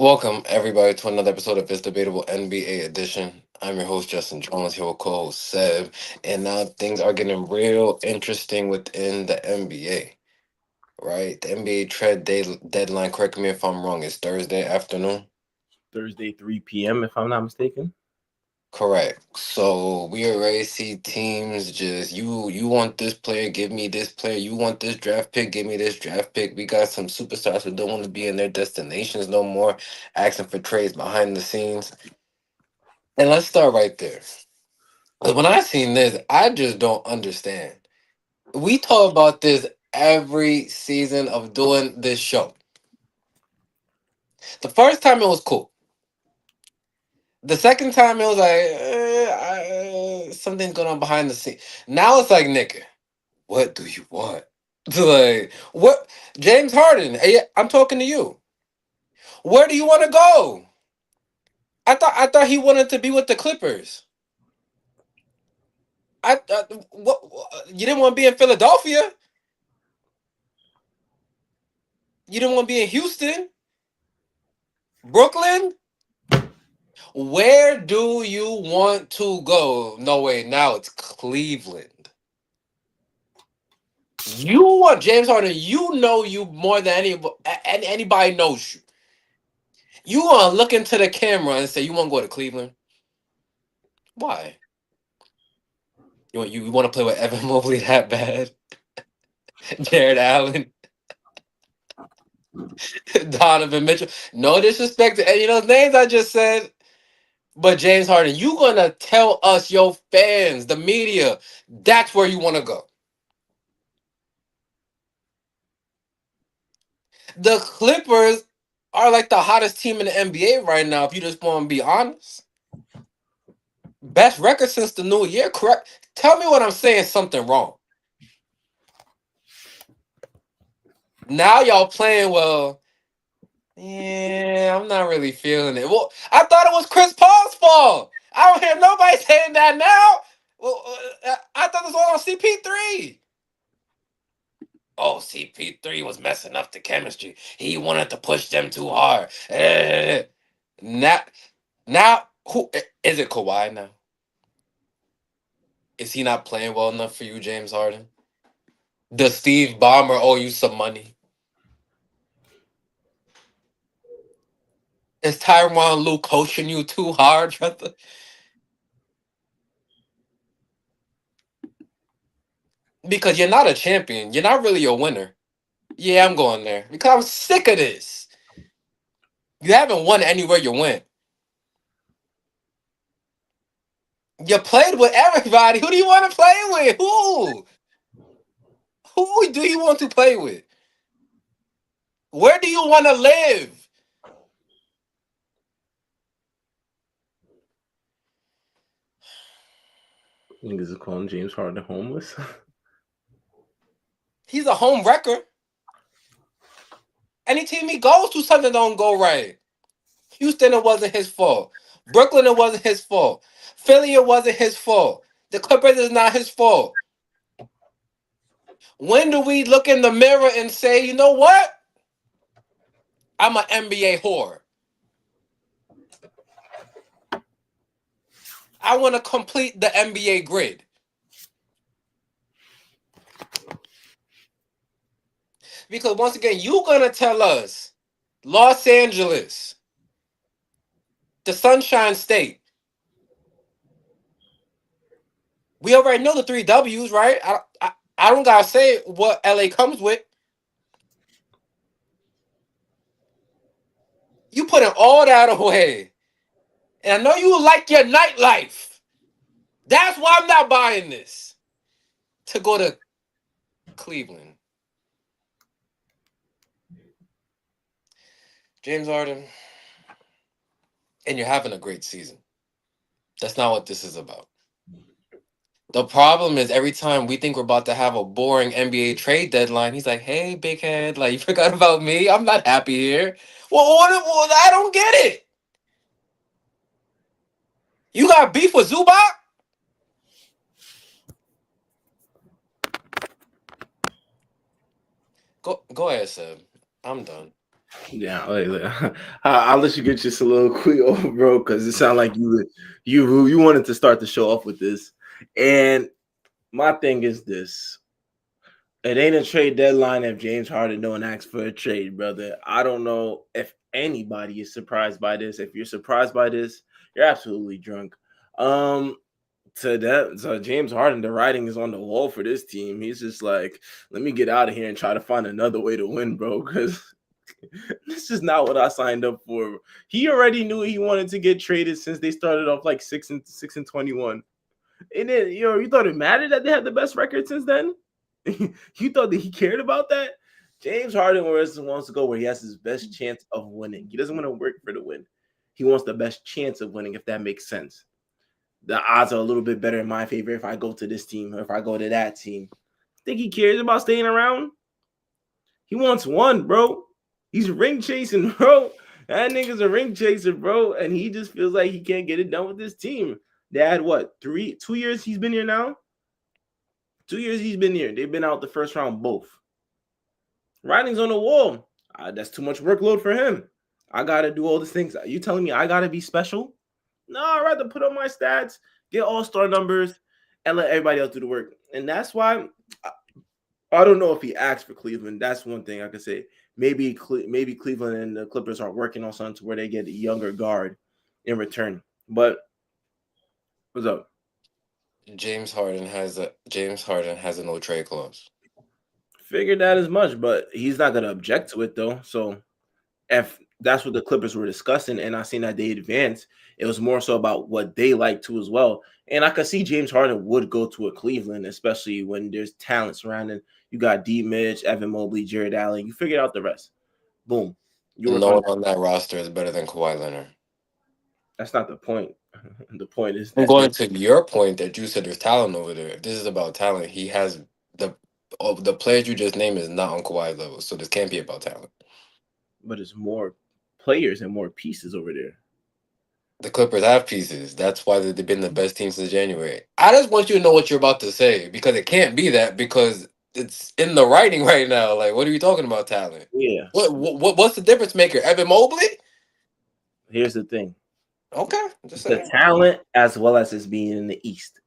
Welcome, everybody, to another episode of This Debatable NBA Edition. I'm your host, Justin Jones, here with co host Seb. And now things are getting real interesting within the NBA, right? The NBA deadline, correct me if I'm wrong, is Thursday afternoon. Thursday, 3 p.m., if I'm not mistaken. Correct. So we already see teams just you want this player, give me this player. You want this draft pick, give me this draft pick. We got some superstars who don't want to be in their destinations no more, asking for trades behind the scenes. And let's start right there. 'Cause when I seen this, I just don't understand. We talk about this every season of doing this show. The first time it was cool. The second time it was like something's going on behind the scene. Now it's like, nigga, what do you want? Like what? James Harden, hey, I'm talking to you. Where do you want to go? I thought he wanted to be with the Clippers. You didn't want to be in Philadelphia. You didn't want to be in Houston, Brooklyn. Where do you want to go? No way. Now it's Cleveland. You want James Harden. You know you more than anybody knows you. You want to look into the camera and say you want to go to Cleveland. Why? You want to play with Evan Mobley that bad? Jared Allen, Donovan Mitchell. No disrespect to any of those names I just said. But James Harden, you gonna tell us, your fans, the media, that's where you want to go. The Clippers are like the hottest team in the NBA right now, if you just want to be honest. Best record since the new year, correct? Tell me when I'm saying something wrong. Now y'all playing well. Yeah, I'm not really feeling it. Well, I thought it was Chris Paul's fault. I don't hear nobody saying that now. Well, I thought this was on CP3. Oh, CP3 was messing up the chemistry. He wanted to push them too hard. Now, now, who is it? Kawhi now? Is he not playing well enough for you, James Harden? Does Steve Ballmer owe you some money? Is Tyronn Lue coaching you too hard, brother? Because you're not a champion. You're not really a winner. Yeah, I'm going there. Because I'm sick of this. You haven't won anywhere you went. You played with everybody. Who do you want to play with? Who? Who do you want to play with? Where do you want to live? Niggas is calling James Harden homeless. He's a home wrecker. Any team he goes to, something don't go right. Houston, it wasn't his fault. Brooklyn, it wasn't his fault. Philly, it wasn't his fault. The Clippers is not his fault. When do we look in the mirror and say, you know what? I'm an NBA whore. I want to complete the NBA grid. Because once again, you're going to tell us Los Angeles, the Sunshine State. We already know the three W's, right? I don't got to say what LA comes with. You putting all that away. And I know you like your nightlife. That's why I'm not buying this. To go to Cleveland. James Harden, and you're having a great season. That's not what this is about. The problem is every time we think we're about to have a boring NBA trade deadline, he's like, hey, big head, like, you forgot about me? I'm not happy here. Well, I don't get it. You got beef with Zubac? Go ahead, Seb. I'm done. Yeah, I'll let you get your soliloquy over, bro, because it sounded like you wanted to start the show off with this. And my thing is this: it ain't a trade deadline if James Harden don't ask for a trade, brother. I don't know if anybody is surprised by this. If you're surprised by this, you're absolutely drunk. Um, so James Harden, the writing is on the wall for this team. He's just like, let me get out of here and try to find another way to win, bro. Because this is not what I signed up for. He already knew he wanted to get traded since they started off like 6-6 and 21. And then you thought it mattered that they had the best record since then? You thought that he cared about that? James Harden wants to go where he has his best chance of winning. He doesn't want to work for the win. He wants the best chance of winning, if that makes sense. The odds are a little bit better in my favor if I go to this team or if I go to that team. Think he cares about staying around? He wants one, bro. He's ring chasing, bro. That nigga's a ring chaser, bro. And he just feels like he can't get it done with this team. They had what, 2 years he's been here now? 2 years he's been here. They've been out the first round both. Writing's on the wall. That's too much workload for him. I gotta do all these things. You telling me I gotta be special? No, I'd rather put on my stats, get all-star numbers, and let everybody else do the work. And that's why I don't know if he asked for Cleveland. That's one thing I could say. Maybe Cleveland and the Clippers are working on something to where they get a younger guard in return. But what's up? James Harden has a no trade clause. Figured that as much, but he's not gonna object to it though. So if that's what the Clippers were discussing, and I seen that they advanced, it was more so about what they like too as well. And I could see James Harden would go to a Cleveland, especially when there's talent surrounding. You got D. Mitch, Evan Mobley, Jared Allen. You figured out the rest. Boom. You work No on one that. on that roster is better than Kawhi Leonard. That's not the point. The point is I'm that going there's to your point that you said there's talent over there. If this is about talent, he has the players you just named is not on Kawhi level, so this can't be about talent. but there's more players and more pieces over there. The Clippers have pieces. That's why they've been the best team since January. I just want you to know what you're about to say because it can't be that because it's in the writing right now. Like, what are you talking about talent? Yeah. What's the difference maker? Evan Mobley? Here's the thing. Okay, just The saying. talent as well as it's being in the East.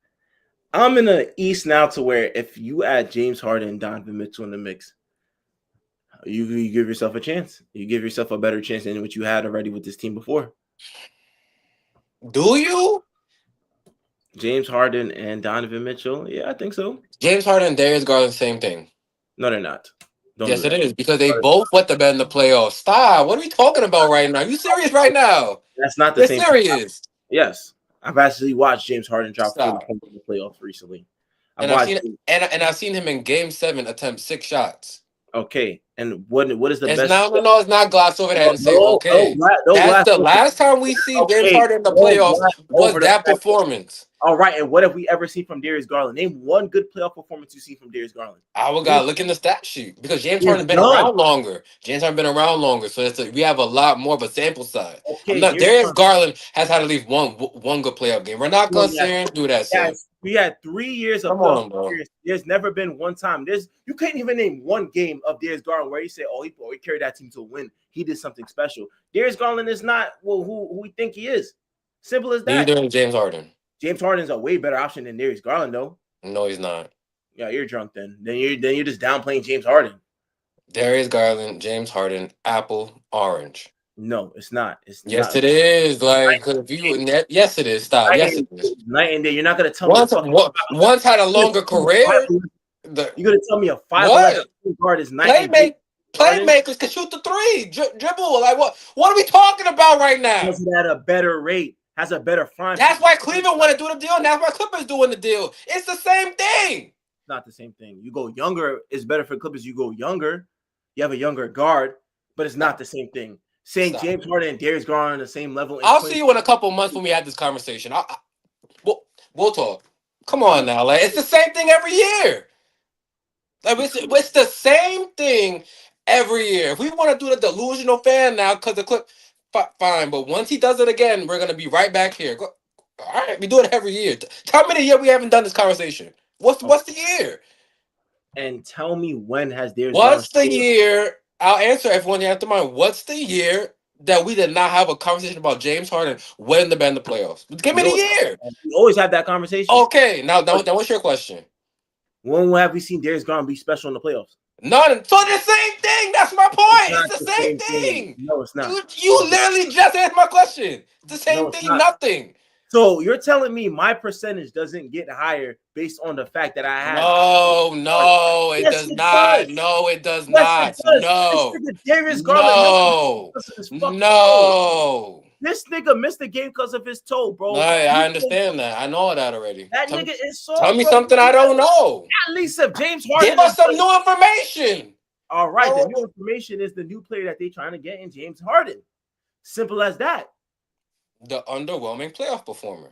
I'm in the East now to where if you add James Harden and Donovan Mitchell in the mix, you give yourself a chance. You give yourself a better chance than what you had already with this team before. Do you? James Harden and Donovan Mitchell. Yeah, I think so. James Harden and Darius Garland, same thing. No, they're not. Don't do Yes, it that. is because they both went to bed in the playoffs. Stop. What are we talking about right now? You serious right now? That's not the You're same thing. serious. Yes. I've actually watched James Harden drop 40 Stop. points in the playoffs recently. I've And I've watched seen and I've seen him in Game 7 attempt 6 shots. okay. And what is the It's best? no, it's not gloss over that and say okay. No That's glass the over. last time we seen James Okay, Harden in the no playoffs glass was over the that fact. performance. All right, and what have we ever seen from Darius Garland? Name one good playoff performance you see from Darius Garland. I would gotta look in the stat sheet because James Here's Harden been none. around longer. So we have a lot more of a sample size. I'm Okay, not. here's Darius none. Garland has had at least one good playoff game. We're not gonna sit here and do that, sir. We had 3 years of Come playoff on, bro. experience. There's never been one time. You can't even name one game of Darius Garland where you say, "Oh, he carried that team to a win. He did something special." Darius Garland is not who we think he is. Simple as that. Neither is James Harden. James Harden's a way better option than Darius Garland, though. No, he's not. Yeah, you're drunk then. Then you're just downplaying James Harden. Darius Garland, James Harden, apple, orange. No, it's not. It's Yes, not. it is. Like, 'cause if you, yes, it is. Stop. Yes, it is. Night and day. You're not gonna tell me a fucking Once had a longer career. You're gonna tell me a 5'11" What? guard is night and day. Playmakers can shoot the three, dribble. Like what? What are we talking about right now? Because at a better rate, has a better front. That's why Cleveland want to do the deal, and that's why Clippers doing the deal. It's the same thing. It's not the same thing. You go younger, it's better for Clippers. You go younger, you have a younger guard, but it's not the same thing. Saying James Harden and Darius Garland on the same level. I'll see you in a couple months when we have this conversation. We'll talk. Come on now, like it's the same thing every year. Like it's the same thing every year. If we want to do the delusional fan now, because the clip, fine. But once he does it again, we're gonna be right back here. All right, we do it every year. Tell me the year we haven't done this What's the year? And tell me when has Darius What's Garland the year? I'll answer everyone after mine. What's the year that we did not have a conversation about James Harden winning the band the playoffs? Give me We the always, year. we always have that conversation. Okay, now But that what's your question? when have we seen Darius Garland be special in the playoffs? None. So the same thing. That's my It's point. not It's the the same same thing. thing. No, it's not. You literally just answered my question. It's the No, same it's thing. not. Nothing. So you're telling me my percentage doesn't get higher based on the fact that I have No, Garland? no, it Yes, does it not. does. No, it does Yes, it not. does. This No, nigga Darius Garland missed the game no, because of his fucking toe. no. This nigga missed the game because of his toe, No, bro. I understand that. I know that already. That nigga is Tell soft, me bro. something I don't know. At least if James Give Harden is us some playing. new information. All right, the Oh, new information is the new player that they trying to get in James Harden. Simple as that. the underwhelming playoff performer.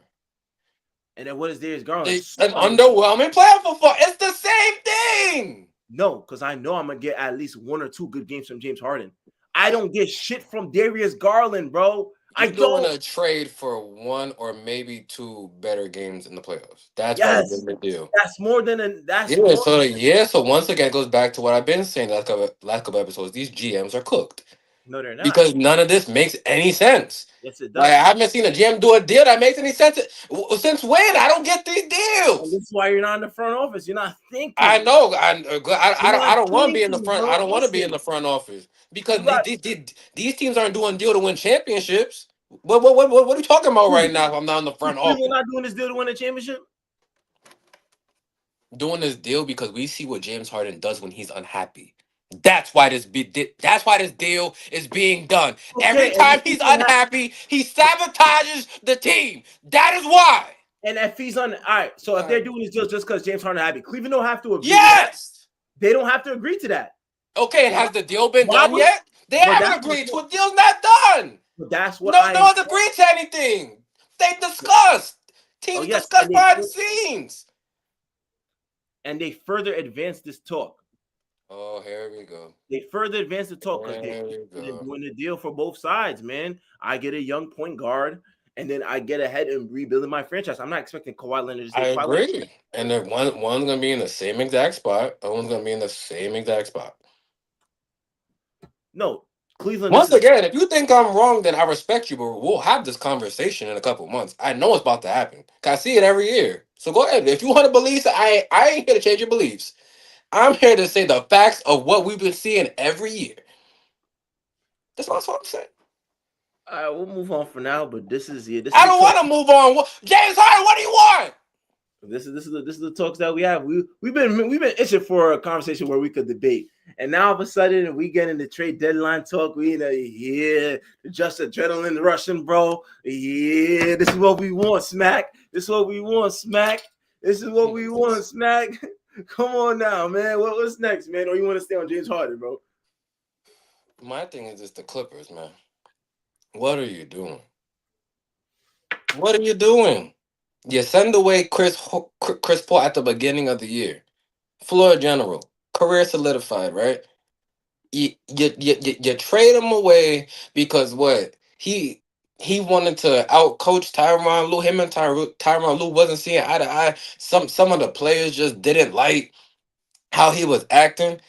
And then what is Darius Garland? An Under underwhelming playoff performer. It's the same thing. No, because I know I'm gonna get at least one or two good games from James Harden. I don't get shit from Darius Garland, bro. I You doing don't. a trade for one or maybe two better games in the playoffs. That's why you're Yes, doing the deal. that's more than an. That's Yeah, more. so once again it goes back to what I've been saying last couple episodes. These GMs are cooked No, they're not. because none of this makes any sense. Yes, it Like I does. haven't seen a GM do a deal that makes any sense since when? I don't get these And deals. this is why you're not in the front office. You're not I thinking. know. You're I not don't want to be in the thinking, front. I bro. don't want to be in Listen, the front office because you got these teams aren't doing deal to win championships. What are you talking about right who? now? If I'm not in the front Cleveland office not doing this deal to win a championship. doing this deal because we see what James Harden does when he's unhappy. That's why that's why this deal is being done. Okay, Every time he's unhappy, he sabotages the team. That is why. and if he's on, all right. So if they're doing this deal just because James Harden happy, Cleveland don't have to agree to that. Yes. They don't have to agree to that. Okay, and Why? has the deal been Why done would? yet? They But haven't that's what. agreed to it. Deal's not done. But that's what No, I no am. one's agreed to anything. They discussed. Oh Teams yes, discussed behind the scenes. and they further advanced this talk. Oh, here we go. They further advanced the talk because they're Here we interested in go. doing the deal for both sides. Man, I get a young point guard, and then I get ahead and rebuilding my franchise. I'm not expecting Kawhi Leonard to I say Kawhi Leonard. agree. And then one's gonna be in the same exact spot. The one's gonna be in the same exact spot. No, Cleveland. This Once is again, if you think I'm wrong, then I respect you, but we'll have this conversation in a couple months. I know it's about to happen. 'Cause I see it every year. So go ahead. If you want to believe, I ain't here to change your beliefs. I'm here to say the facts of what we've been seeing every year. That's what I'm saying. all right. We'll move on for now, but this is This is I the don't talk. want to move on. James Harden, what do you want? This is the talks that we have. We've been itching for a conversation where we could debate, and now all of a sudden we get into trade deadline talk. We just adrenaline rushing, bro. Yeah, this is what we want, Smack. This is what we want, Smack. This is what we want, Smack. Come on now, man. What's next, man? Or you want to stay on James Harden, bro? My thing is just the Clippers, man. What are you doing? What are you doing? You send away Chris Paul at the beginning of the year. Floor general, career solidified, right? You trade him away because what he wanted to outcoach Tyronn Lue. Him and Tyronn Lue wasn't seeing eye to eye. Some of the players just didn't like how he was acting,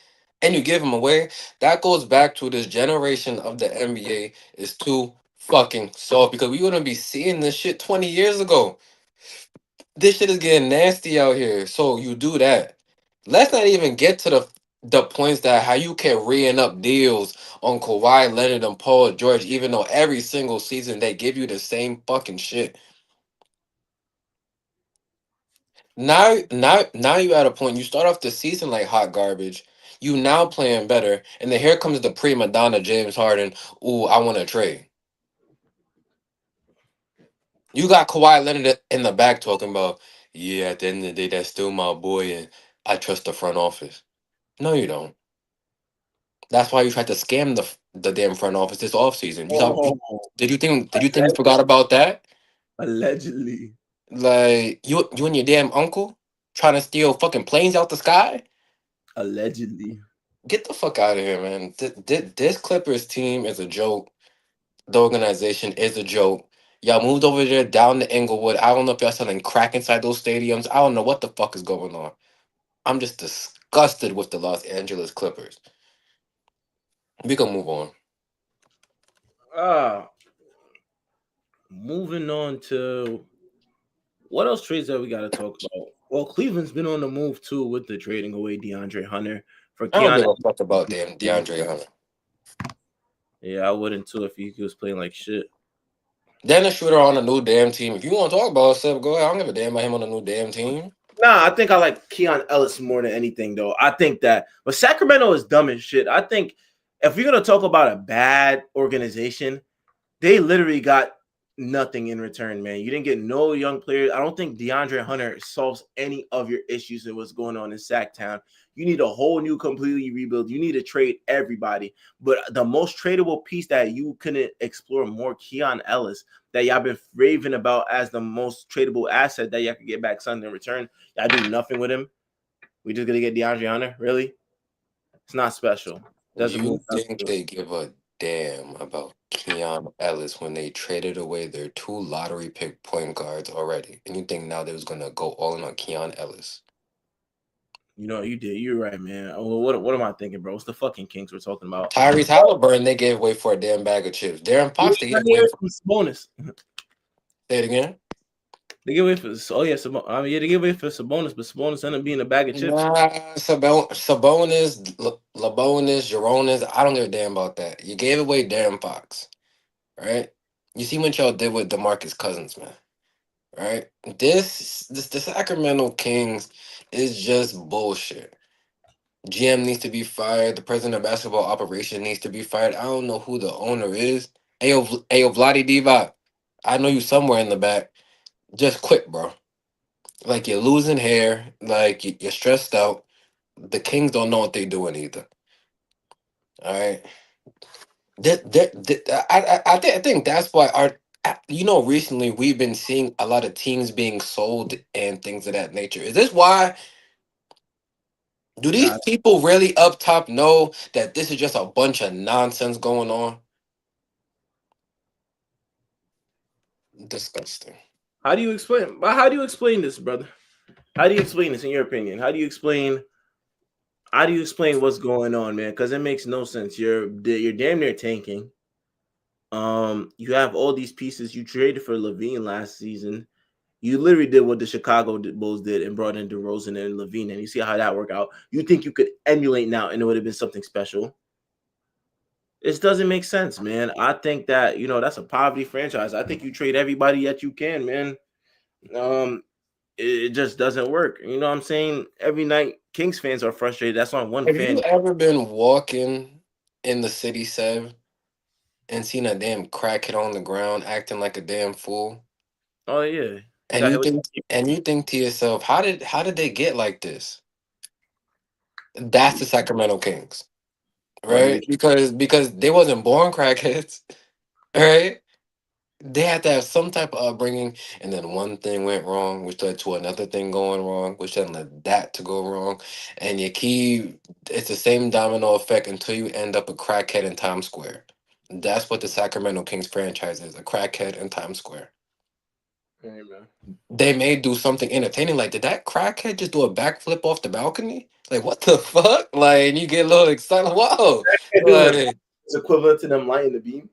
and you give him away. That goes back to this generation of the NBA is too fucking soft because we wouldn't be seeing this shit 20 years ago. This shit is getting nasty out here. So you do that. Let's not even get to the points that how you can re up deals on Kawhi Leonard and Paul George, even though every single season they give you the same fucking shit. Now you at a point. You start off the season like hot garbage. You now playing better, and then here comes the prima donna James Harden. Ooh, I want to trade. You got Kawhi Leonard in the back talking about, yeah, at the end of the day, that's still my boy, and I trust the front office. No, you don't. That's why you tried to scam the damn front office this offseason. You thought Oh, did you think we forgot about that? allegedly. Like you and your damn uncle trying to steal fucking planes out the sky? Allegedly. Get the fuck out of here, man. This Clippers team is a joke. The organization is a joke. Y'all moved over there down to Inglewood. I don't know if y'all selling crack inside those stadiums. I don't know what the fuck is going on. I'm just disgusted with the Los Angeles Clippers. We can move on. Uh moving on to what else trades that we got to talk about? Well, Cleveland's been on the move too with the trading away DeAndre Hunter for I don't Keanu. give a fuck about damn DeAndre Hunter. Yeah, I wouldn't too if he was playing like shit. Dennis Schroeder on a new damn team. If you want to talk about stuff, go ahead. I don't give a damn about him on a new damn team. Nah, I think I like Keon Ellis more than anything, though. I think that, but Sacramento is dumb as shit. I think if you're gonna talk about a bad organization, they literally got nothing in return, man. You didn't get no young players. I don't think DeAndre Hunter solves any of your issues and what's going on in Sacktown. You need a whole new, completely rebuild. You need to trade everybody. But the most tradable piece that you couldn't explore more, Keon Ellis, that y'all been raving about as the most tradable asset that y'all could get back something in return. Y'all do nothing with him. We just gonna get DeAndre Hunter? Really? It's not special. Doesn't move. You think they give a damn about Keon Ellis when they traded away their two lottery pick point guards already? And you think now they was gonna go all in on Keon Ellis? You know, you did. You're right, man. Oh, what am I thinking, bro? It's the fucking Kings we're talking about. Tyrese Halliburton, they gave away for a damn bag of chips. Darren You Fox, they got gave the away air for. from Sabonis. Say it again. They give away for I mean, yeah, they give away for Sabonis, but Sabonis ended up being a bag of chips. Nah, Sabonis, Labonis, Jaronis. I don't give a damn about that. You gave away Darren Fox, right? You see what y'all did with DeMarcus Cousins, man. Right? This the Sacramento Kings is just bullshit. GM needs to be fired. The president of basketball operation needs to be fired. I don't know who the owner is. Ayo, Vladi Divac. I know you somewhere in the back. Just quit, bro. Like you're losing hair. Like you're stressed out. The Kings don't know what they're doing either. All right. I think that's why recently we've been seeing a lot of teams being sold and things of that nature. Is this why? Do these Nah, people really up top know that this is just a bunch of nonsense going on? Disgusting. how do you explain? How do you explain this, brother? How do you explain this in your opinion? How do you explain what's going on, man? Because it makes no sense. You're damn near tanking. You have all these pieces you traded for Levine last season. You literally did what the Chicago Bulls did and brought in DeRozan and Levine, and you see how that worked out. You think you could emulate now, and it would have been something special? This doesn't make sense, man. I think that that's a poverty franchise. I think you trade everybody that you can, man. Um, it just doesn't work. You know what I'm saying? Every night, Kings fans are frustrated. That's on one Have you fan. ever been walking in the city, Sev, and seen a damn crackhead on the ground acting like a damn fool? Oh yeah, he And got you hit with. think and you think to yourself, how did they get like this? That's the Sacramento Kings, Oh, you right? Because they wasn't born crackheads, right? They had to have some type of upbringing, and then one thing went wrong, which led to another thing going wrong, which then led that to go wrong, and you keep it's the same domino effect until you end up a crackhead in Times Square. That's what the Sacramento Kings franchise is, a crackhead in Times Square. hey, man. They may do something entertaining, like did that crackhead just do a backflip off the balcony? Like what the fuck? Like and you get a little excited, whoa! They're doing it. Like It's equivalent to them lighting the beam.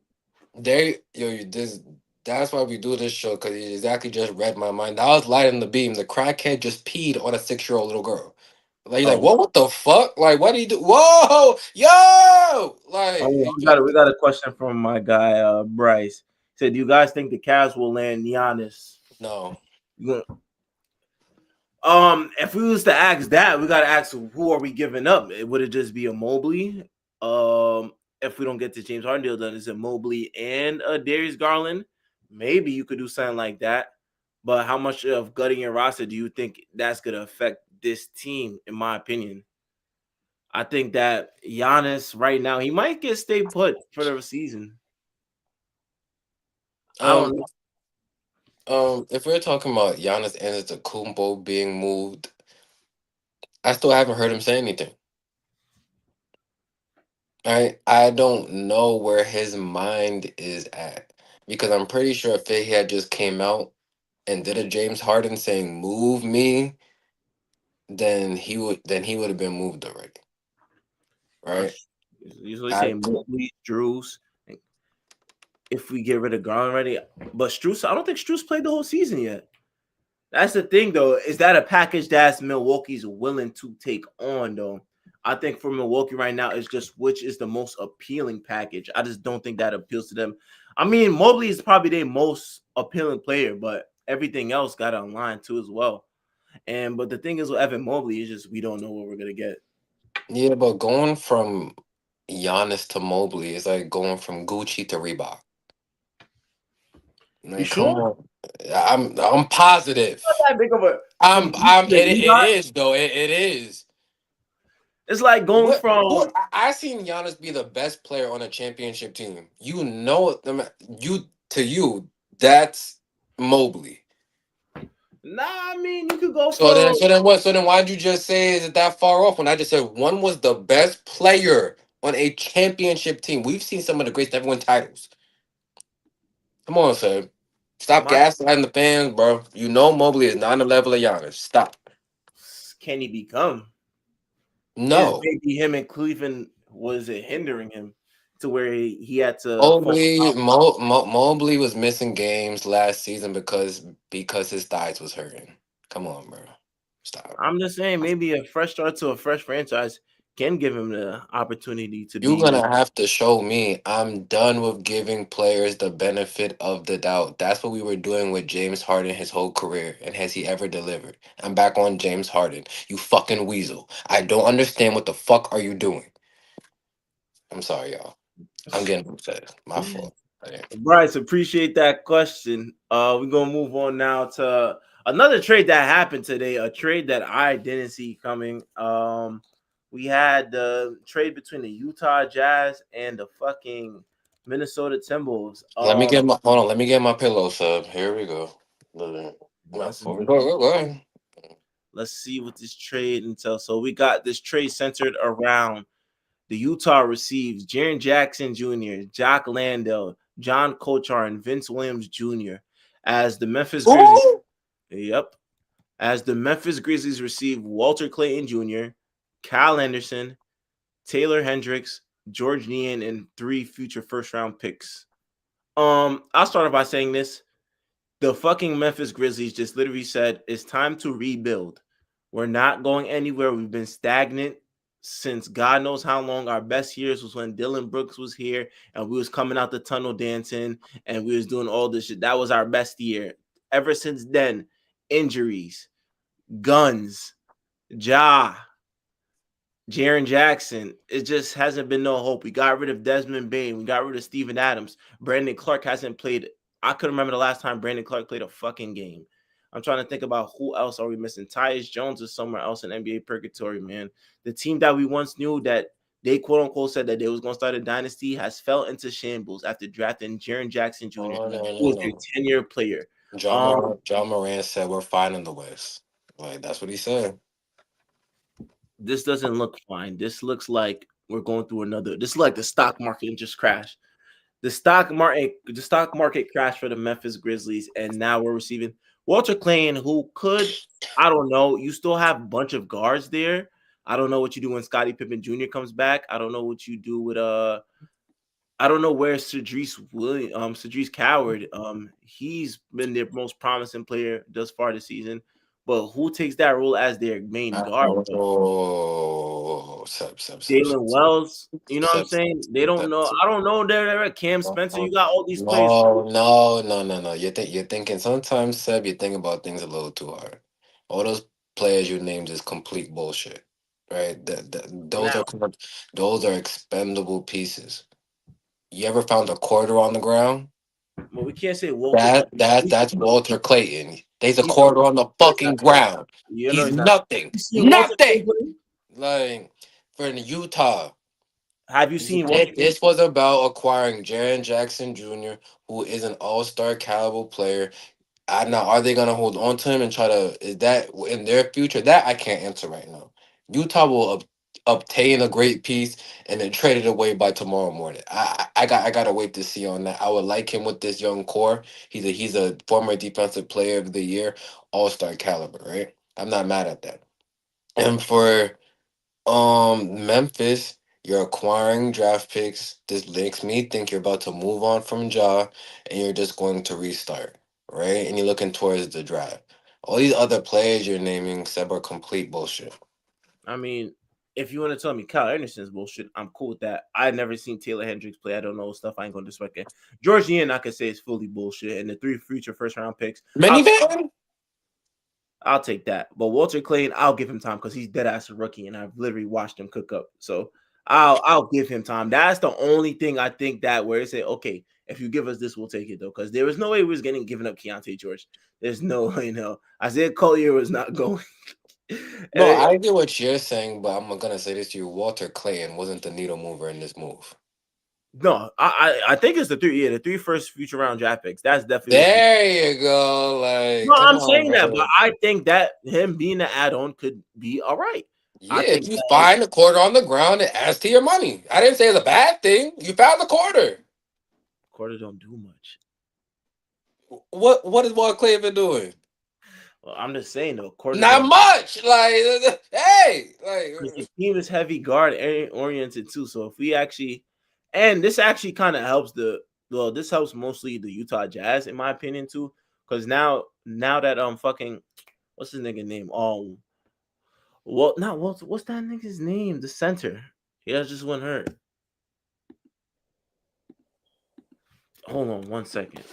this that's why we do this show because you exactly just read my mind. I was lighting the beam. The crackhead just peed on a 6-year-old little girl. Like you're like, Oh, whoa, what the fuck? Like, what do you do? Whoa, yo! oh Like, yeah, you we just got a question from my guy Bryce. He said, "Do you guys think the Cavs will land Giannis?" no. You if we was to ask that, we gotta ask who are we giving up? Would it just be a Mobley? If we don't get the James Harden deal done, is it Mobley and Darius Garland? Maybe you could do something like that. But how much of gutting your roster do you think that's gonna affect this team? In my opinion, I think that Giannis right now he might get stay put for the season. I Um, don't know. if we're talking about Giannis Antetokounmpo being moved, I still haven't heard him say anything. I don't know where his mind is at because I'm pretty sure if he had just came out and did a James Harden saying "move me," then he would have been moved already, Uh, right? Usually I say Mobley, Drews. If we get rid of Garland already, but Struce, I don't think Struce played the whole season yet. That's the thing, though. Is that a package that's Milwaukee's willing to take on, though? I think for Milwaukee right now, it's just which is the most appealing package. I just don't think that appeals to them. I mean, Mobley is probably their most appealing player, but everything else got online too as well. And but the thing is with Evan Mobley is just we don't know what we're gonna get. Yeah, but going from Giannis to Mobley is like going from Gucci to Reebok. You Like, come sure? on. I'm positive. Not that big of a from I'm Gucci to it Reebok. is though. It is. It's like going What from who I seen Giannis be the best player on a championship team. You know it, you to you that's Mobley. nah. I mean, you could go So then from. so then what? So then why'd you just say is it that far off when I just said one was the best player on a championship team? We've seen some of the greats never win titles. Come on, sir. Stop My gaslighting the fans, bro. You know Mobley is not on the level of Giannis. Stop. can he become? Is No. maybe him and Cleveland was it hindering him to where he had to focus Mobley, on? Mobley was missing games last season because his thighs was hurting. Come on, bro. Stop. I'm just saying maybe a fresh start to a fresh franchise can give him the opportunity to You're be. gonna have to show me. I'm done with giving players the benefit of the doubt. That's what we were doing with James Harden his whole career. And has he ever delivered? I'm back on James Harden. You fucking weasel. I don't understand what the fuck are you doing. I'm sorry, y'all. I'm getting upset. My fault. Okay. Bryce, appreciate that question. We're gonna move on now to another trade that happened today, a trade that I didn't see coming. We had the trade between the Utah Jazz and the fucking Minnesota Timberwolves. Let me get my hold on. Let me get my pillow sub. Here we go. My Let's fault. Go ahead. let's see what this trade entails. So we got this trade centered around the Utah receives Jaren Jackson Jr., Jock Landale, John Kochar, and Vince Williams Jr. as the Memphis Grizzlies. Who? Yep. As the Memphis Grizzlies receive Walter Clayton Jr., Kyle Anderson, Taylor Hendricks, George Nian, and 3 future first round picks. I'll start off by saying this. The fucking Memphis Grizzlies just literally said it's time to rebuild. We're not going anywhere. We've been stagnant since God knows how long. Our best years was when Dylan Brooks was here and we was coming out the tunnel dancing and we was doing all this shit. That was our best year. Ever since then, injuries, guns, Ja, Jaren Jackson, it just hasn't been no hope. We got rid of Desmond Bain. We got rid of Steven Adams. Brandon Clark hasn't played. I couldn't remember the last time Brandon Clark played a fucking game. I'm trying to think about who else are we missing. Tyus Jones is somewhere else in NBA purgatory, man. The team that we once knew that they quote unquote said that they was going to start a dynasty has fell into shambles after drafting Jaren Jackson Jr., Oh no who no was a no. 10-year player. Um, John Moran said we're fine in the West. Like that's what he said. this doesn't look fine. This looks like we're going through another. This is like the stock market just crashed. The stock market crashed for the Memphis Grizzlies, and now we're receiving Walter Clayton, who could, I don't know. You still have a bunch of guards there. I don't know what you do when Scottie Pippen Jr. comes back. I don't know what you do with I don't know where Cedric Coward. He's been their most promising player thus far this season. But who takes that role as their main guard, though? Oh, Jalen Wells, you know what I'm sub, saying? They don't know. I don't know. They're at Cam Spencer. You got all these players. no. You're thinking sometimes, Seb. You think about things a little too hard. All those players you named is complete bullshit, right? Now, Those are expendable pieces. You ever found a quarter on the ground? but we can't say Walter. That's Walter Clayton. There's a He's not. quarter on the No, he's not. fucking ground. You know He's he's not. nothing. You seen Walter Clayton Nothing. play? Like for Utah. Have you seen Walter Clayton? This was about acquiring Jaren Jackson Jr., who is an all-star caliber player. I now are they gonna hold on to him and try to is that in their future? That I can't answer right now. Utah will obtain a great piece and then trade it away by tomorrow morning. I gotta wait to see on that. I would like him with this young core. He's a former defensive player of the year, all-star caliber, right? I'm not mad at that. And for Memphis, You're acquiring draft picks. This makes me think you're about to move on from Ja and you're just going to restart, right? And you're looking towards the draft. All these other players you're naming, Seb, are complete bullshit. I mean, if you want to tell me Kyle Anderson's bullshit, I'm cool with that. I've never seen Taylor Hendricks play. I don't know stuff. I ain't gonna disrespect it. George Ian, I could say is fully bullshit. And the three future first round picks, Minivan? I'll take that. But Walter Clayton, I'll give him time because he's dead ass a rookie, and I've literally watched him cook up. So I'll give him time. That's the only thing I think that where it say, okay, if you give us this, we'll take it though. Because there was no way we was getting given up Keontae George. There's no way, Isaiah Collier was not going. No, Eh, I get what you're saying, but I'm gonna say this to you. Walter Clayton wasn't the needle mover in this move. no, I think it's the three, the three first future round draft picks. That's definitely what you. There you go. No, Like, come I'm on, saying that, but bro. I think that him being an add-on could be all right. I Yeah, think if you that find a quarter on the ground, it adds to your money. I didn't say it's a bad thing. You found the quarter. Corder don't do much. What is Walter Clayton been doing? Well, I'm just saying though, Corder Not don't. much. Like, hey, Because the like, team is heavy guard oriented too. So if we actually, and this actually kind of helps this helps mostly the Utah Jazz in my opinion too. Because now that fucking what's his nigga name? Well, not what's that nigga's name? The center. He has just one hurt. Hold on 1 second.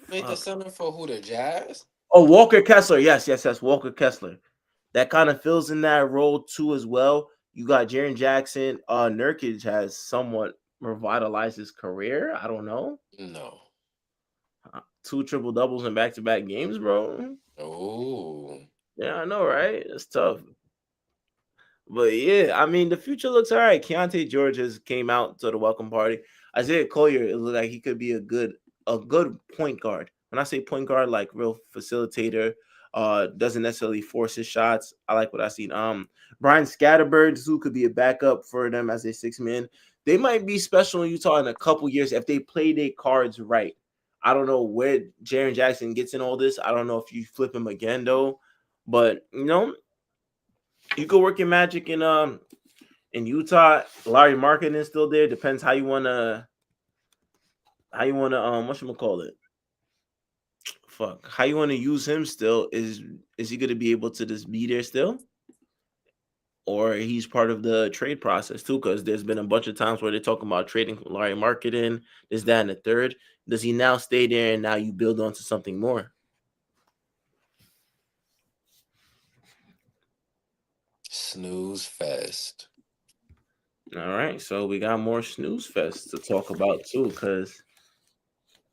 made the Fuck. center for who, the Jazz? Oh, Walker Kessler. Yes, yes, yes. Walker Kessler. That kind of fills in that role too as well. You got Jaren Jackson. Nurkic has somewhat revitalized his career. I don't know. No. Two triple doubles in back to back games, bro. Oh, Yeah, I know, right? It's tough. But yeah, I mean, the future looks all right. Keontae George has came out to the welcome party. Isaiah Collier, it looked like he could be a good point guard. When I say point guard, like real facilitator, doesn't necessarily force his shots. I like what I seen. Brian Scatterberg, who could be a backup for them as a six man. They might be special in Utah in a couple years if they play their cards right. I don't know where Jaren Jackson gets in all this. I don't know if you flip him again though, but you could work your magic in Utah. Larry Marketing is still there. Depends how you wanna what you call it. Fuck. How you wanna use him still. Is he gonna be able to just be there still? Or he's part of the trade process too, because there's been a bunch of times where they're talking about trading Larry Marketing, this, that, and the third. Does he now stay there and now you build onto something more? snooze fest. All right, so we got more snooze fest to talk about too, because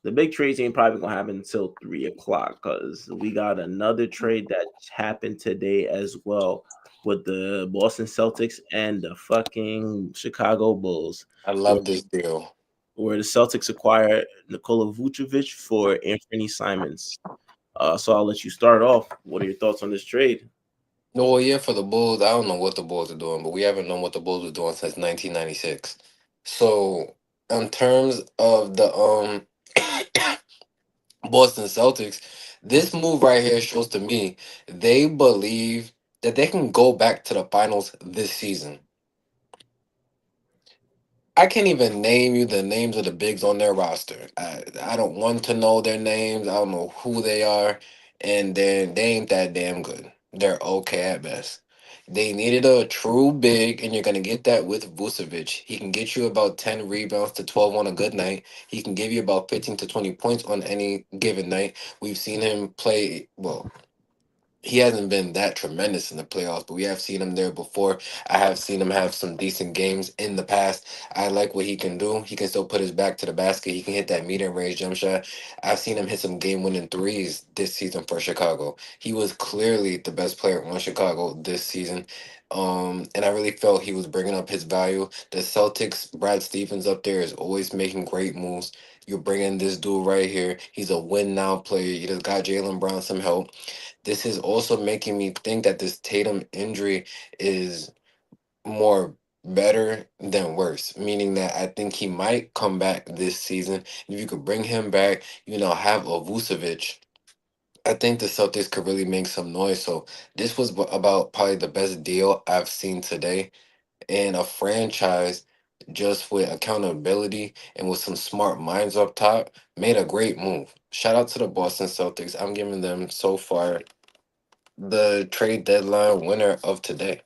the big trades ain't probably gonna happen until 3 o'clock because we got another trade that happened today as well with the Boston Celtics and the fucking Chicago Bulls, I where, love this deal. where the Celtics acquired Nikola Vucevic for Anthony Simons. So I'll let you start off. What are your thoughts on this trade? No, well, yeah, for the Bulls, I don't know what the Bulls are doing, but we haven't known what the Bulls are doing since 1996. So, in terms of the Boston Celtics, this move right here shows to me they believe that they can go back to the finals this season. I can't even name you the names of the bigs on their roster. I don't want to know their names. I don't know who they are, and they ain't that damn good. They're okay at best. They needed a true big, and you're gonna get that with Vucevic. He can get you about 10 rebounds to 12 on a good night. He can give you about 15 to 20 points on any given night. We've seen him play well. He hasn't been that tremendous in the playoffs, but we have seen him there before. I have seen him have some decent games in the past. I like what he can do. He can still put his back to the basket. He can hit that medium range jump shot. I've seen him hit some game winning threes this season for Chicago. He was clearly the best player on Chicago this season. And I really felt he was bringing up his value. The Celtics, Brad Stevens up there is always making great moves. You're bringing this dude right here. He's a win now player. You just got Jalen Brown some help. This is also making me think that this Tatum injury is more better than worse, meaning that I think he might come back this season. If you could bring him back, have a Vucevic, I think the Celtics could really make some noise. So this was about probably the best deal I've seen today in a franchise just with accountability and with some smart minds up top, made a great move. Shout out to the Boston Celtics. I'm giving them so far the trade deadline winner of today.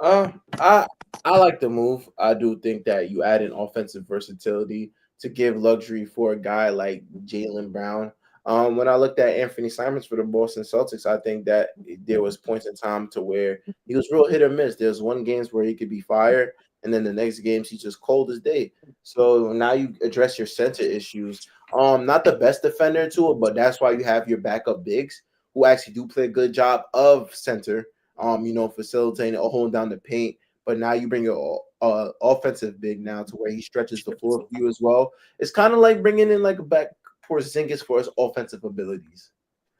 Uh, I I like the move. I do think that you add in offensive versatility to give luxury for a guy like Jalen Brown. When I looked at Anthony Simons for the Boston Celtics, I think that there was points in time to where he was real hit or miss. There's one games where he could be fired, and then the next games he's just cold as day. So now you address your center issues. Not the best defender to it, but that's why you have your backup bigs who actually do play a good job of center, facilitating or holding down the paint. But now you bring your offensive big now to where he stretches the floor for you as well. It's kind of like bringing in like a back Porzingis for his offensive abilities,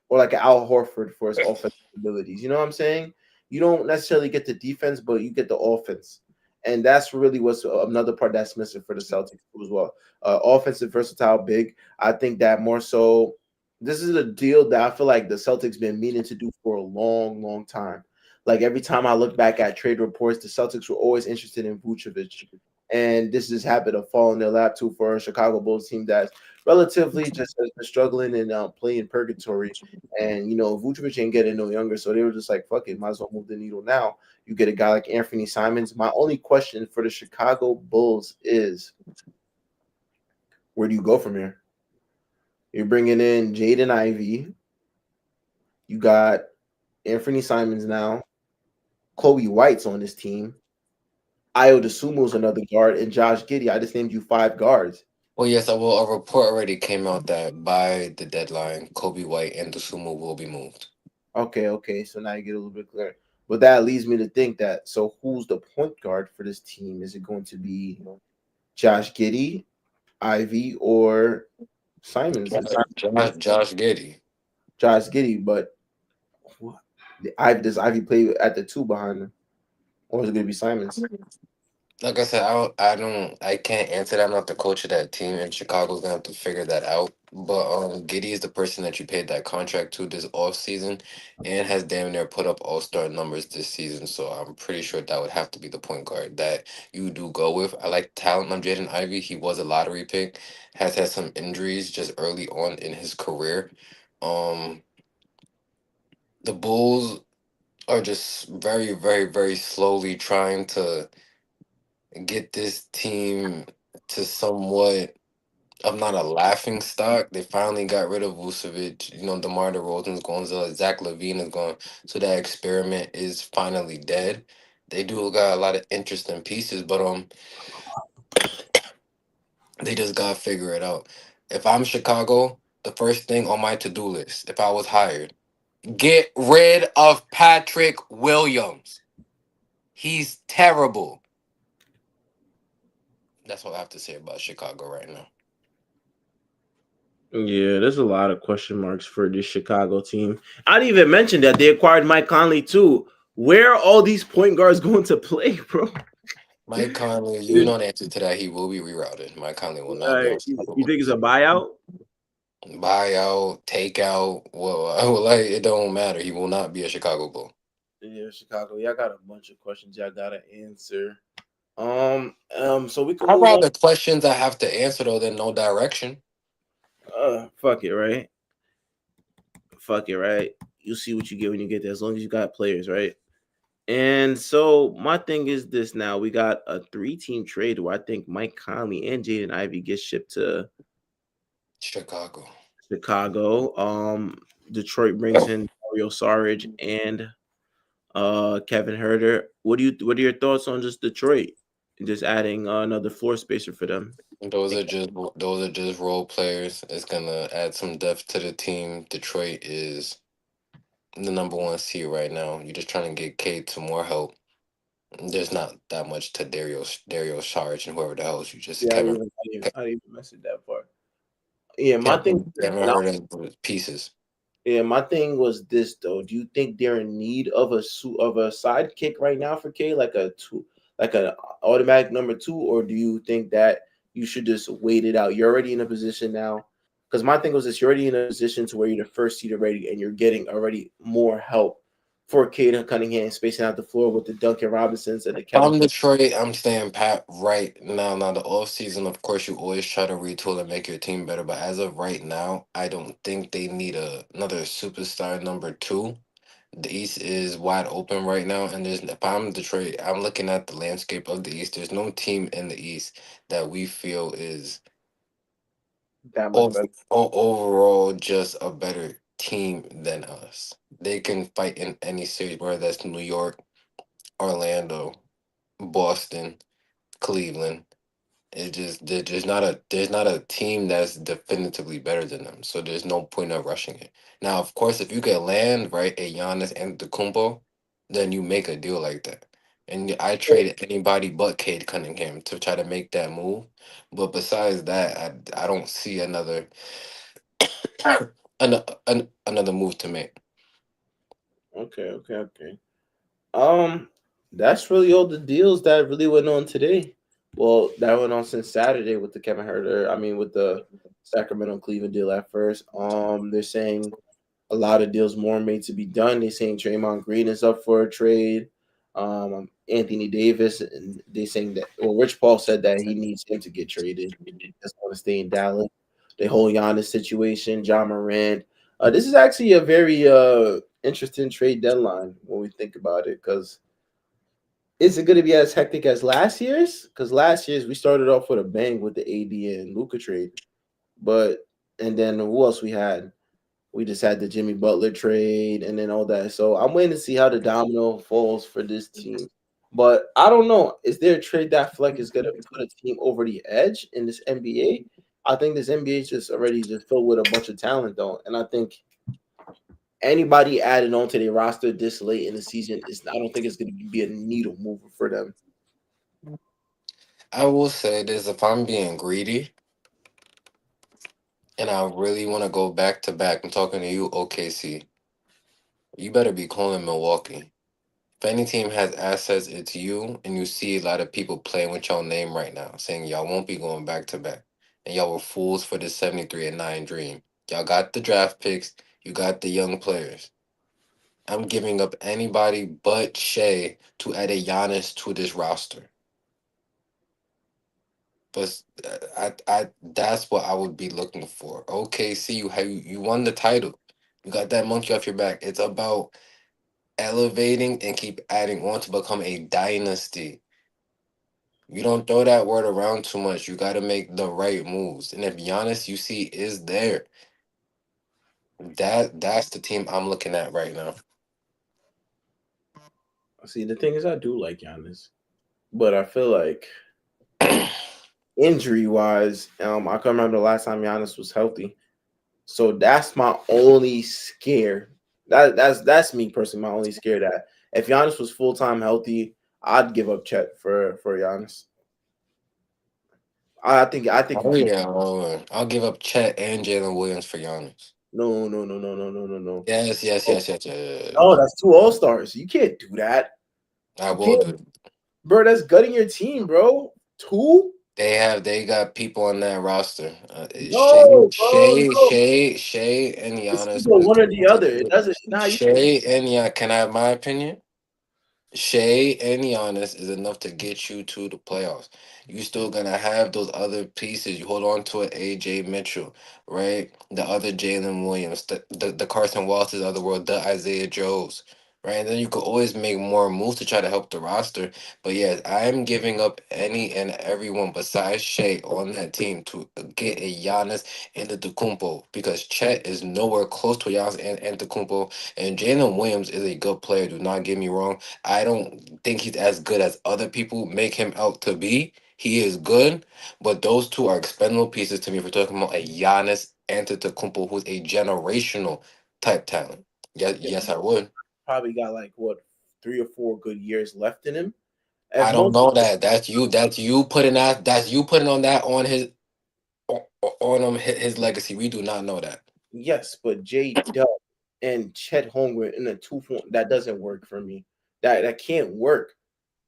or like an Al Horford for his offensive abilities. You know what I'm saying? You don't necessarily get the defense, but you get the offense, and that's really what's another part that's missing for the Celtics as well. Offensive versatile big. I think that more so. This is a deal that I feel like the Celtics been meaning to do for a long, long time. Like every time I look back at trade reports, the Celtics were always interested in Vucevic, and this just happened to fall in their lap too for a Chicago Bulls team that's relatively just has been struggling and playing purgatory. And Vucevic ain't getting no younger, so they were just like, "Fuck it, might as well move the needle now." You get a guy like Anthony Simons. My only question for the Chicago Bulls is, where do you go from here? You're bringing in Jaden Ivey. You got Anthony Simons now. Kobe White's on this team. Io DeSumo's another guard, and Josh Giddey. I just named you five guards. Well, yes, a report already came out that by the deadline, Kobe White and the Sumo will be moved. Okay, okay. So now you get a little bit clearer. But that leads me to think that, so who's the point guard for this team? Is it going to be Josh Giddey, Ivy, or Simons? It's not Josh Giddey. Josh Giddey, but what? Ivy, does Ivy play at the two behind him? Or is it going to be Simons? Like I said, I can't answer that. I'm not the coach of that team, and Chicago's gonna have to figure that out. But Giddy is the person that you paid that contract to this off season, and has damn near put up All Star numbers this season. So I'm pretty sure that would have to be the point guard that you do go with. I like the talent of Jaden Ivey. He was a lottery pick. Has had some injuries just early on in his career. Um, the Bulls are just very, very, very slowly trying to get this team to somewhat of not a laughing stock. They finally got rid of Vucevic. DeMar DeRozan's gone, Zach Levine is gone. So that experiment is finally dead. They do got a lot of interesting pieces, but they just gotta figure it out. If I'm Chicago, the first thing on my to-do list, if I was hired, get rid of Patrick Williams. He's terrible. That's what I have to say about Chicago right now. Yeah, there's a lot of question marks for this Chicago team. I didn't even mention that they acquired Mike Conley too. Where are all these point guards going to play, bro? Mike Conley, you know the answer to that. He will be rerouted. Mike Conley will not be You unstoppable. think it's a buyout? Buyout, takeout, well, I would like it don't matter. He will not be a Chicago Bull. Yeah, Chicago. Y'all got a bunch of questions y'all gotta answer. So we can I'd move on. rather questions I have to answer though than no direction. Fuck it, right? Fuck it, right? You see what you get when you get there, as long as you got players, right? And so my thing is this: now we got a three-team trade where I think Mike Conley and Jaden Ivey get shipped to Chicago. Chicago. Detroit brings in Mario Saric and Kevin Herter. What are your thoughts on just Detroit? Just adding another floor spacer for them. Those are just role players. It's gonna add some depth to the team. Detroit is the number one seed right now. You're just trying to get Cade some more help. There's not that much to Dario Saric and whoever the hell you just Yeah, Kevin I didn't even mess with that part. Yeah, my thing, Kevin and heard of pieces. yeah, my thing was this though. Do you think they're in need of a sidekick right now for K, like a two, like an automatic number two, or do you think that you should just wait it out? You're already in a position now. Because my thing was this: you're already in a position to where you're the first seed already, and you're getting already more help. for Caden Cunningham spacing out the floor with the Duncan Robinsons and the If Kevin I'm Porter. Detroit, I'm staying pat right now. Now the off season, of course, you always try to retool and make your team better. But as of right now, I don't think they need another superstar number two. The East is wide open right now, and there's if I'm Detroit, I'm looking at the landscape of the East. There's no team in the East that we feel is That much better. overall just a better team than us. They can fight in any series, whether that's New York, Orlando, Boston, Cleveland. It just there's not a team that's definitively better than them. So there's no point of rushing it. Now, of course, if you could land right a Giannis and the Kumpo, then you make a deal like that. And I traded anybody but Cade Cunningham to try to make that move. But besides that, I don't see another move to make. Okay, okay, okay. Um, that's really all the deals that really went on today. Well, that went on since Saturday with the Kevin Herter. I mean, with the Sacramento Cleveland deal at first. They're saying a lot of deals more made to be done. They're saying Draymond Green is up for a trade. Anthony Davis, and they saying that. Well, Rich Paul said that he needs him to get traded. He doesn't want to stay in Dallas. The whole Giannis situation, John Morant. This is actually a very interesting trade deadline when we think about it, because is it going to be as hectic as last year's? Because last year's we started off with a bang with the AD and Luca trade, but and then who else we had? We just had the Jimmy Butler trade and then all that. So I'm waiting to see how the domino falls for this team. But I don't know. Is there a trade that Fleck is gonna put a team over the edge in this NBA? I think this NBA is just already just filled with a bunch of talent though. And I think anybody added on to their roster this late in the season is I don't think it's gonna be a needle mover for them. I will say this: if I'm being greedy and I really want to go back to back, I'm talking to you, OKC. You better be calling Milwaukee. If any team has assets, it's you, and you see a lot of people playing with your name right now, saying y'all won't be going back to back. And y'all were fools for the 73-9 dream. Y'all got the draft picks, you got the young players. I'm giving up anybody but Shea to add a Giannis to this roster. But that's what I would be looking for. OKC, you won the title. You got that monkey off your back. It's about elevating and keep adding on to become a dynasty. You don't throw that word around too much. You got to make the right moves. And if Giannis, you see, is there, that's the team I'm looking at right now. See, the thing is, I do like Giannis, but I feel like injury wise, I can remember the last time Giannis was healthy. So that's my only scare. That's me personally. My only scare that if Giannis was full time healthy, I'd give up Chet for Giannis. I think you Oh can't. yeah, I'll give up Chet and Jalen Williams for Giannis. No, no, no, no, no, no, no, no. Yes, yes, No, yes, yes, yes. no, that's two All Stars. You can't do that. I You will can't, do. bro. That's gutting your team, bro. Two? They got people on that roster. No, bro, no. Shea, and It's Giannis either is one or going the to other. It doesn't. Nah, you can't. Shea and Gian. Can I have my opinion? Shea and Giannis is enough to get you to the playoffs. You still gonna have those other pieces. You hold on to it, AJ Mitchell, right? The other Jalen Williams, the Carson Walters of the world, the Isaiah Joes, right? And then you could always make more moves to try to help the roster. But yes, I'm giving up any and everyone besides Shea on that team to get a Giannis and the Antetokounmpo because Chet is nowhere close to Giannis and Antetokounmpo, and Jalen Williams is a good player. Do not get me wrong. I don't think he's as good as other people make him out to be. He is good, but those two are expendable pieces to me if we're talking about a Giannis Antetokounmpo who's a generational type talent. Yes, yes, I would. Probably got like what 3 or 4 good years left in him. If I don't most know that. That's you. That's you putting that. That's you putting on that on his legacy. We do not know that. Yes, but J Dub and Chet Holmgren in a two form that doesn't work for me. That can't work.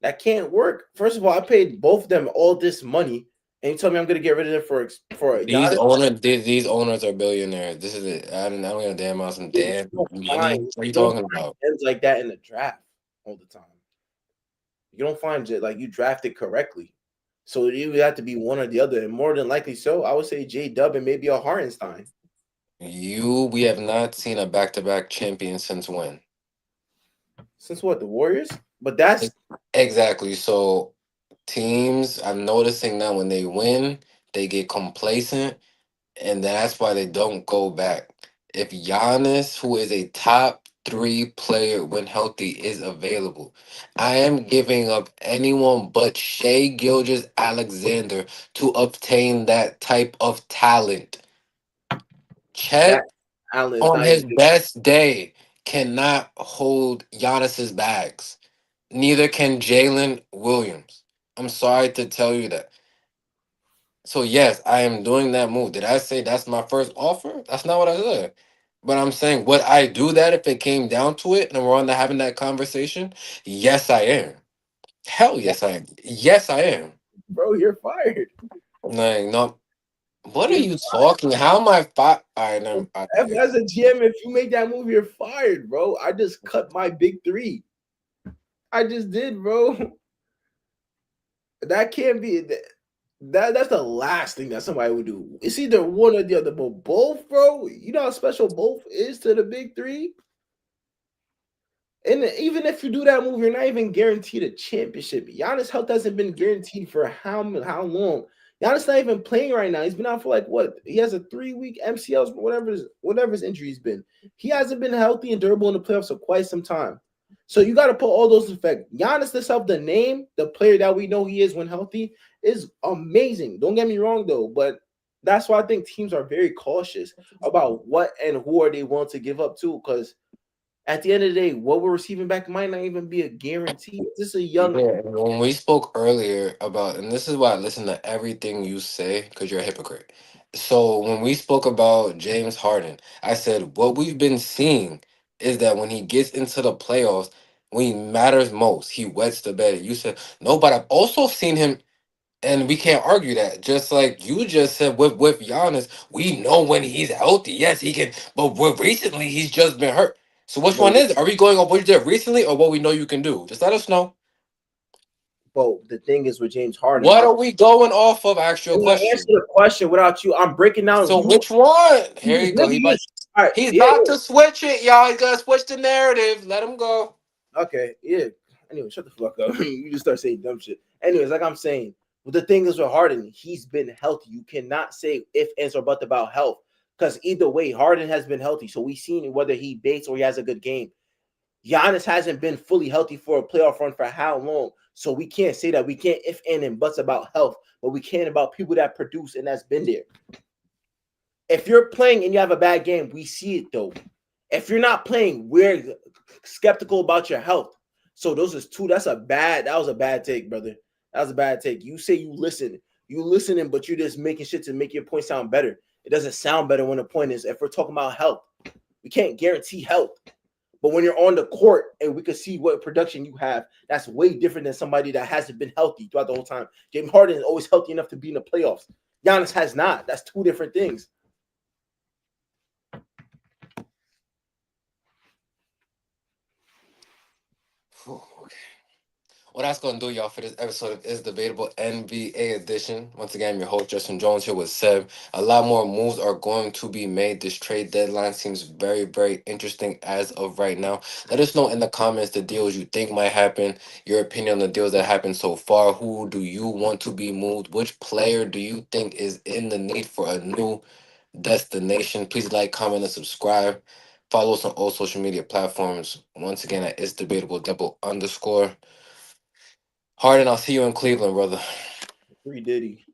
That can't work. First of all, I paid both of them all this money. And you tell me I'm gonna get rid of it for These Giannis? owners, these owners are billionaires. This is it. I don't give a damn about some You damn don't money. find What are you you don't talking find about? gems like that in the draft all the time. You don't find like you drafted correctly. So you would have to be one or the other, and more than likely so, I would say J Dub and maybe a Hartenstein. We have not seen a back to back champion since when? Since what, the Warriors? But that's Exactly. So teams, I'm noticing now when they win, they get complacent, and that's why they don't go back. If Giannis, who is a top 3 player when healthy, is available, I am giving up anyone but Shea Gilgis Alexander to obtain that type of talent. that Chet, Allen is on not even his best day, cannot hold Giannis's bags. Neither can Jalen Williams. I'm sorry to tell you that. So yes, I am doing that move. Did I say that's my first offer? That's not what I said. But I'm saying, would I do that if it came down to it and we're on to having that conversation? Yes, I am. Hell that, yes, I am. Yes, I am. bro. You're fired. Like, no. What are You're you talking? How am I fi- All right, as a GM, if you make that move, you're fired, bro. I just cut my big three. I just did, bro. That can't be that's the last thing that somebody would do. It's either one or the other, but both, bro. You know how special both is to the big three. And even if you do that move, you're not even guaranteed a championship. Giannis' health hasn't been guaranteed for how long? Giannis not even playing right now. He's been out for like what? He has a 3 week MCL, whatever his injury's been. He hasn't been healthy and durable in the playoffs for quite some time. So you got to put all those in effect. Giannis himself, the name, the player that we know he is when healthy, is amazing. Don't get me wrong though, but that's why I think teams are very cautious about what and who are they willing to give up to, because at the end of the day, what we're receiving back might not even be a guarantee. This is a young Yeah, and when we spoke earlier about, and this is why I listen to everything you say because you're a hypocrite. So when we spoke about James Harden, I said what we've been seeing is that when he gets into the playoffs, when he matters most, he wets the bed. You said no, but I've also seen him, and we can't argue that. Just like you just said with Giannis, we know when he's healthy, yes, he can. But recently, he's just been hurt. So which but one is it? Are we going off what you did recently or what we know you can do? Just let us know. but the thing is with James Harden, What are we going off of? Actual I'm gonna answer question. the question without you. I'm breaking down So you. which one? Here you go. Oblivious. All right, He's yeah, about to switch it, y'all. He's gonna switch the narrative. Let him go. yeah. Okay, yeah. Anyway, shut the fuck up. You just start saying dumb shit. Anyways, like I'm saying, but the thing is with Harden, he's been healthy. You cannot say if, ands, or but about health, because either way, Harden has been healthy. So we've seen whether he baits or he has a good game. Giannis hasn't been fully healthy for a playoff run for how long? So we can't say that. We can't if and buts about health, but we can about people that produce and that's been there. If you're playing and you have a bad game, we see it though. If you're not playing, we're skeptical about your health. So those is two. That was a bad take, brother. That was a bad take. You say you listen. You listening, but you're just making shit to make your point sound better. It doesn't sound better when the point is if we're talking about health. We can't guarantee health. But when you're on the court and we can see what production you have, that's way different than somebody that hasn't been healthy throughout the whole time. James Harden is always healthy enough to be in the playoffs. Giannis has not. That's two different things. Whew. Well, that's going to do, y'all, for this episode of Is Debatable NBA edition. Once again, I'm your host, Justin Jones, here with Seb. A lot more moves are going to be made. This trade deadline seems very, very interesting as of right now. Let us know in the comments the deals you think might happen, your opinion on the deals that happened so far. Who do you want to be moved? Which player do you think is in the need for a new destination? Please like, comment, and subscribe. Follow us on all social media platforms. Once again, at It's Debatable double underscore. Harden, I'll see you in Cleveland, brother. Free Diddy.